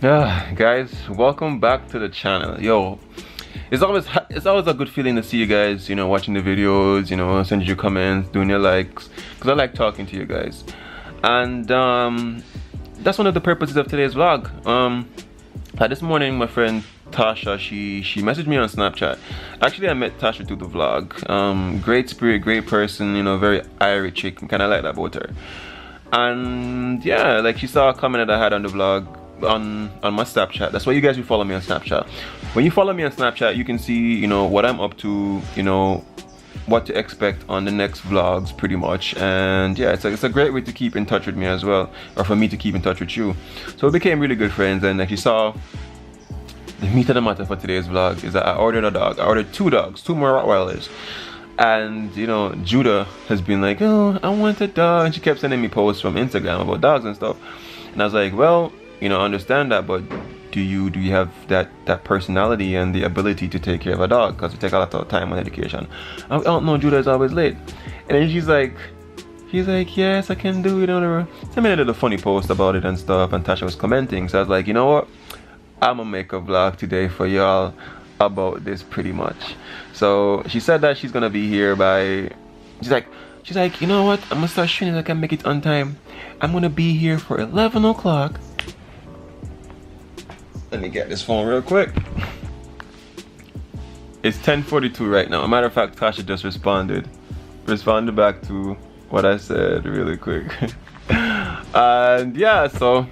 Guys, welcome back to the channel. Yo, it's always a good feeling to see you guys, you know, watching the videos, you know, sending your comments, doing your likes, because I like talking to you guys. And that's one of the purposes of today's vlog. This morning my friend Tasha, she messaged me on Snapchat. Actually, I met Tasha through the vlog. Great spirit, great person, you know, very airy chick, kind of like that about her. And yeah, like she saw a comment that I had on the vlog on my Snapchat. That's why you guys will follow me on Snapchat. When you follow me on Snapchat, you can see, you know, what I'm up to, you know, what to expect on the next vlogs pretty much. And yeah, it's a great way to keep in touch with me as well, or for me to keep in touch with you. So we became really good friends. And like you saw, the meat of the matter for today's vlog is that I ordered a dog. I ordered two dogs, two more Rottweilers. And you know, Judah has been like, oh, I want a dog, and she kept sending me posts from Instagram about dogs and stuff. And I was like, well, you know, I understand that, but do you have that personality and the ability to take care of a dog? Because you take a lot of time on education. I don't know, Judah is always late. And then she's like, yes, I can do it. Send me a little funny post about it and stuff, and Tasha was commenting. So I was like, you know what, I'm gonna make a vlog today for y'all about this pretty much. So she said that she's gonna be here by, she's like, you know what, I'm gonna start shooting, I can make it on time. I'm gonna be here for 11 o'clock. Let me get this phone real quick. It's 10:42 right now. As a matter of fact, Tasha just responded back to what I said really quick. And yeah, so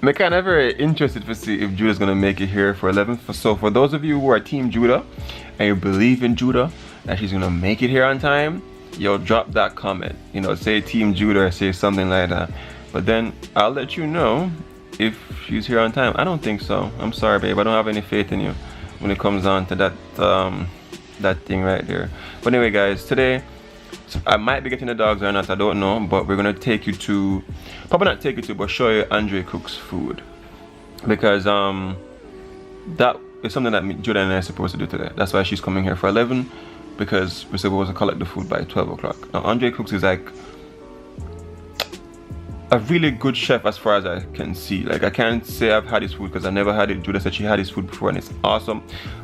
I'm kind of very interested to see if Judah's gonna make it here for 11. So for those of you who are Team Judah and you believe in Judah that she's gonna make it here on time, yo, drop that comment. You know, say Team Judah or say something like that. But then I'll let you know if she's here on time. I don't think so. I'm sorry, babe. I don't have any faith in you when it comes on to that that thing right there. But anyway, guys, today I might be getting the dogs or not, I don't know, but we're gonna take you to, probably not take you to, but show you Andre cooks food, because that is something that Judah and I are supposed to do today. That's why she's coming here for 11, because we're supposed to collect the food by 12 o'clock. Now Andre cooks is like a really good chef as far as I can see. Like, I can't say I've had his food because I never had it. Judah said she had his food before and it's awesome.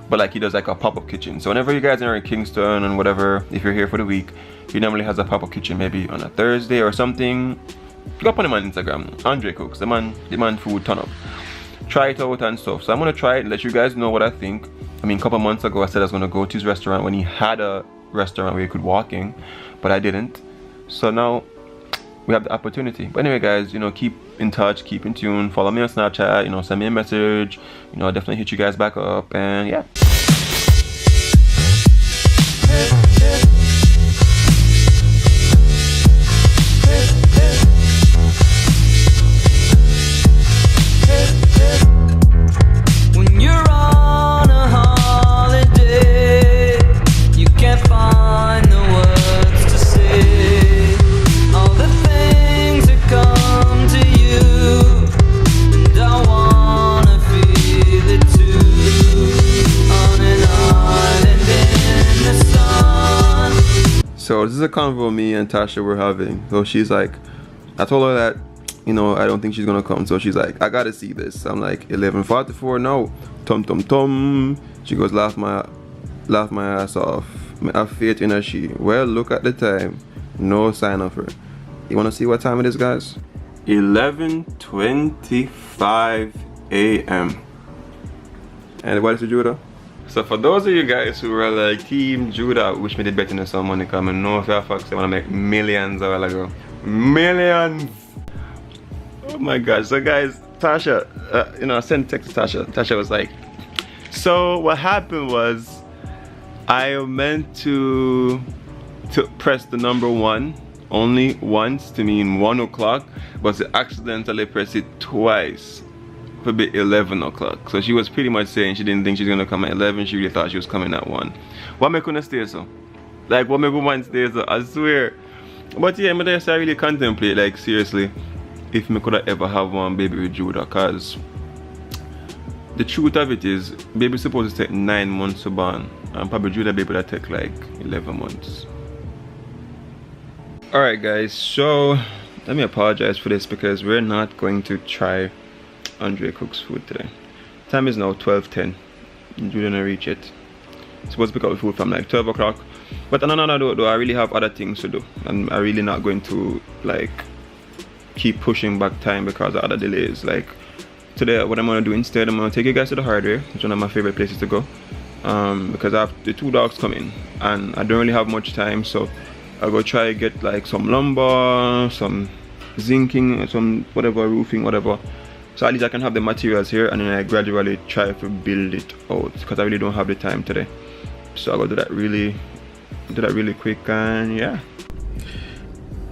But like, he does like a pop-up kitchen. So whenever you guys are in Kingston and whatever, if you're here for the week, he normally has a pop-up kitchen maybe on a Thursday or something. Go up on him on Instagram. Andre cooks. The man food ton up. Try it out and stuff. So I'm gonna try it and let you guys know what I think. I mean, a couple months ago I said I was gonna go to his restaurant when he had a restaurant where you could walk in, but I didn't. So now we have the opportunity. But anyway, guys, you know, keep in touch, keep in tune, follow me on Snapchat, you know, send me a message, you know, I'll definitely hit you guys back up. And yeah, when you're on a holiday, you can't find the words to say all the things that come to you, and I wanna feel it too, on an island in the sun. so this is a convo me and Tasha were having. So she's like, I told her that, you know, I don't think she's gonna come. So she's like, I gotta see this. I'm like, 11:44, no, tum. She goes, laugh my ass off. I have faith in her. She, well, look at the time, no sign of her. You wanna see what time it is, guys? 11:25 a.m. And what is it, Judah? So for those of you guys who were like Team Judah, which made it better than some money coming, no fair fucks, they wanna make millions a while ago. Millions! Oh my god. So guys, Tasha, you know, I sent a text to Tasha. Tasha was like, so what happened was I meant to press the number 1 only once to mean 1 o'clock, but I accidentally pressed it twice for be 11 o'clock. So she was pretty much saying she didn't think she's gonna come at 11, she really thought she was coming at 1. What make her stay so? Like, what make woman stay so? I swear. But yeah, I really contemplate, like, seriously, if me could ever have one baby with Judah, cause the truth of it is, baby's supposed to take 9 months to born, and probably Judah baby that take like 11 months. Alright guys, so let me apologize for this because we're not going to try Andre cooks food today. Time is now 12:10. You didn't reach it. Supposed to pick up the food from like 12 o'clock. But no, I really have other things to do. And I'm really not going to like keep pushing back time because of other delays. Like today, what I'm gonna do instead, I'm gonna take you guys to the hardware, which is one of my favorite places to go. Because I have the 2 dogs coming and I don't really have much time, so I'll go try to get like some lumber, some zinking, some whatever, roofing, whatever. So at least I can have the materials here and then I gradually try to build it out because I really don't have the time today. So I'll go do that really quick and yeah.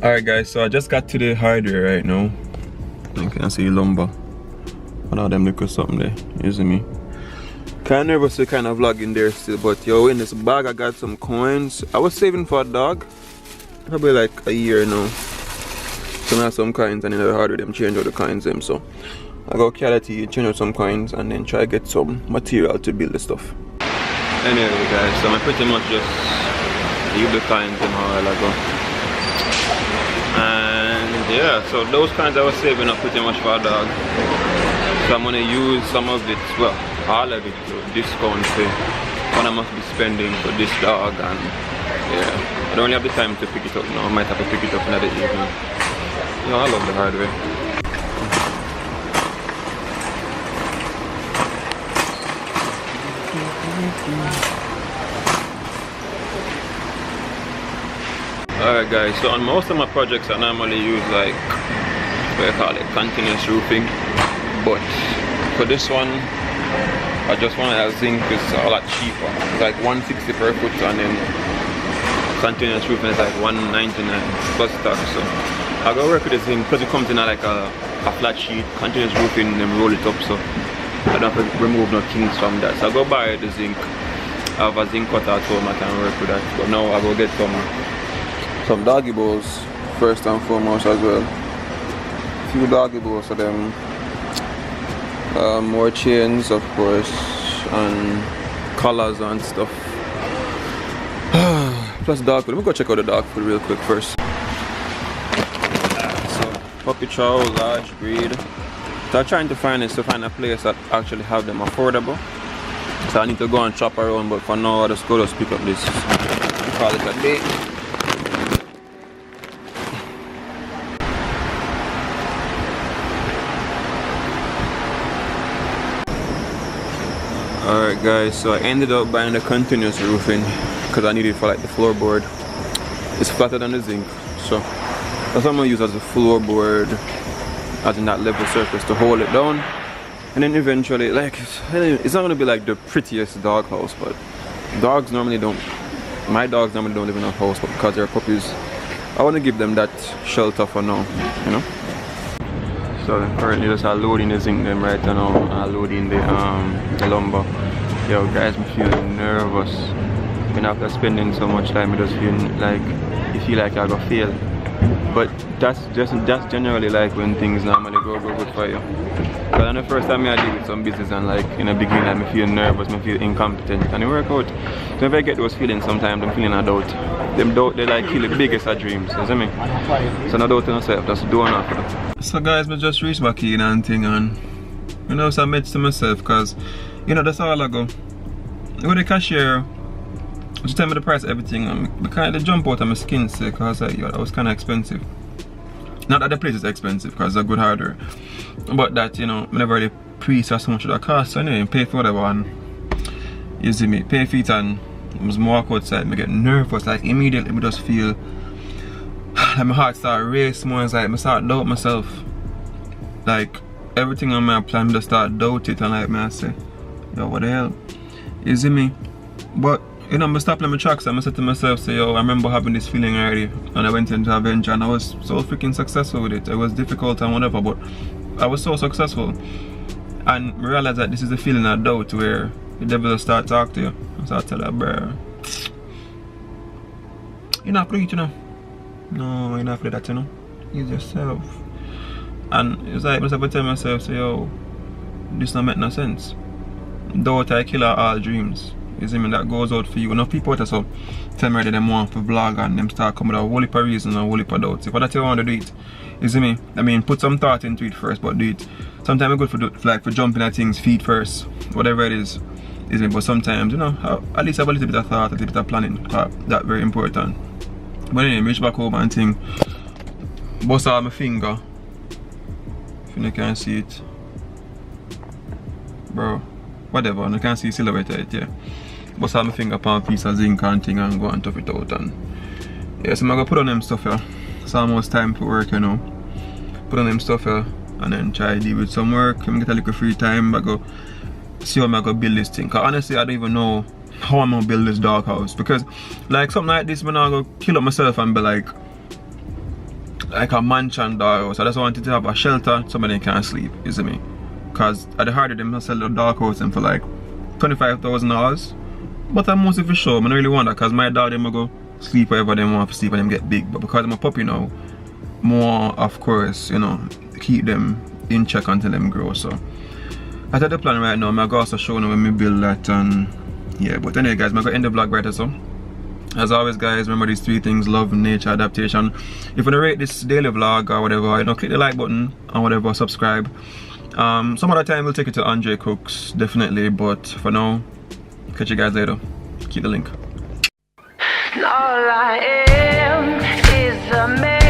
Alright guys, so I just got to the hardware right now. You can see lumber. One of them look or something there, you see me? Kinda nervous to kind of vlog in there still, but yo, in this bag I got some coins. I was saving for a dog, probably like a year now. So I have some coins and in the hardware them change out the coins them, so I go quality, change out some coins and then try to get some material to build the stuff. Anyway guys, so I pretty much just leave the coins in a while ago. And yeah, so those coins I was saving up pretty much for a dog. So I'm gonna use some of it, well, all of it to discount for what I must be spending for this dog. And yeah, I don't really have the time to pick it up now. I might have to pick it up another evening. You know, I love the hardware. Alright guys, so on most of my projects I normally use like, what do you call it, continuous roofing. But for this one, I just want to zinc is a lot cheaper. It's like 160 per foot and then continuous roofing is like 199 plus tax. So I go work with the zinc because it comes in like a flat sheet, continuous roofing, and roll it up, so I don't have to remove no things from that. So I go buy the zinc. I have a zinc cutter at home, I can work with that. But now I go get some doggy balls first and foremost as well. A few doggy balls of them. More chains of course and collars and stuff. Plus dog food. Let me go check out the dog food real quick first. So puppy chow, large breed. So I'm trying to find a place that actually have them affordable. So I need to go and shop around, but for now I just go pick up this. Call it a day. Alright guys, so I ended up buying the continuous roofing because I need it for like the floorboard. It's flatter than the zinc, so that's what I'm gonna use as a floorboard, as in that level surface to hold it down. And then eventually, like, it's not gonna be like the prettiest dog house, but dogs normally don't, my dogs normally don't live in a house, but because they're puppies, I want to give them that shelter for now, you know. So currently just loading the zinc them right now, loading the lumber. Yo guys, I'm feeling nervous. And after spending so much time, I just feel like you feel like I gotta fail. But that's generally like when things normally go good for you. Because on the first time I deal with some business and like in the beginning I feel nervous, I feel incompetent, and it work out. So if I get those feelings sometimes, I'm feeling a doubt. Them doubt, they like kill the biggest of dreams, you see me? So no doubt in yourself, just do enough for that. So guys, I just reached back in and thing, and you know, so I made to myself because you know that's all I go. With the cashier, she tell me the price of everything, and I kind of jump out of my skin because like, yo, that was kind of expensive. Not that the place is expensive because it's a good hardware, but that, you know, I never really pre-saw so much of that cost. So anyway, pay for whatever, and you see me, pay for it, and I was walk outside, I get nervous, like immediately I just feel like my heart start race more. It's like I start doubt myself. Like everything on my plan, I just start doubt it, and like I say, yo, what the hell? You see me? But you know, I stopped in my tracks and I said to myself, say, yo, I remember having this feeling already, and I went into a venture and I was so freaking successful with it. It was difficult and whatever, but I was so successful. And I realized that this is a feeling of doubt where the devil will start talking to you. I start telling her, bro, you're not great, you know. No, you're not for that, you know. Use yourself. And it's like I was tell myself, say, yo, this don't make no sense. Doubt I kill all dreams. You see me? That goes out for you. Enough people out so tell me that they want to vlog and them start coming with a whole heap of reasons and a whole heap of doubts. If that's how you want to do it, you see me? I mean, put some thought into it first, but do it. Sometimes it's good for jumping at things feet first, whatever it is. You see me? But sometimes, you know, at least have a little bit of thought, a little bit of planning. That's very important. But anyway, reach back home and thing. Bust out my finger. If you can't see it. Bro. Whatever, and I can't see silhouette of it, yeah. Bust out my finger upon a piece of zinc and thing and go and tough it out and yeah, so I'm gonna put on them stuff here. It's almost time for work, you know. Put on them stuff here and then try to deal with some work. I'm gonna get a little free time, I go see how I'm gonna build this thing. Cause honestly I don't even know how I'm gonna build this dog house. Because like something like this, I'm gonna kill up myself and be like a mansion dog house. I just wanted to have a shelter, somebody can sleep, you see me? Cause at the heart of them I sell the dog house and for like $25,000. But I'm mostly for sure, I don't really want that cause my dog them go sleep wherever they want to sleep and them get big. But because I'm a puppy now, more of course, you know, keep them in check until them grow. So that's the plan right now. I'm gonna also show them when we build that and yeah, but anyway guys, I'm gonna end the vlog right so. As always guys, remember these 3 things: love, nature, adaptation. If you wanna rate this daily vlog or whatever, you know, click the like button and whatever, subscribe. Some other time we'll take it to Andre Cooks, definitely, but for now, catch you guys later. Keep the link. All I am is a man.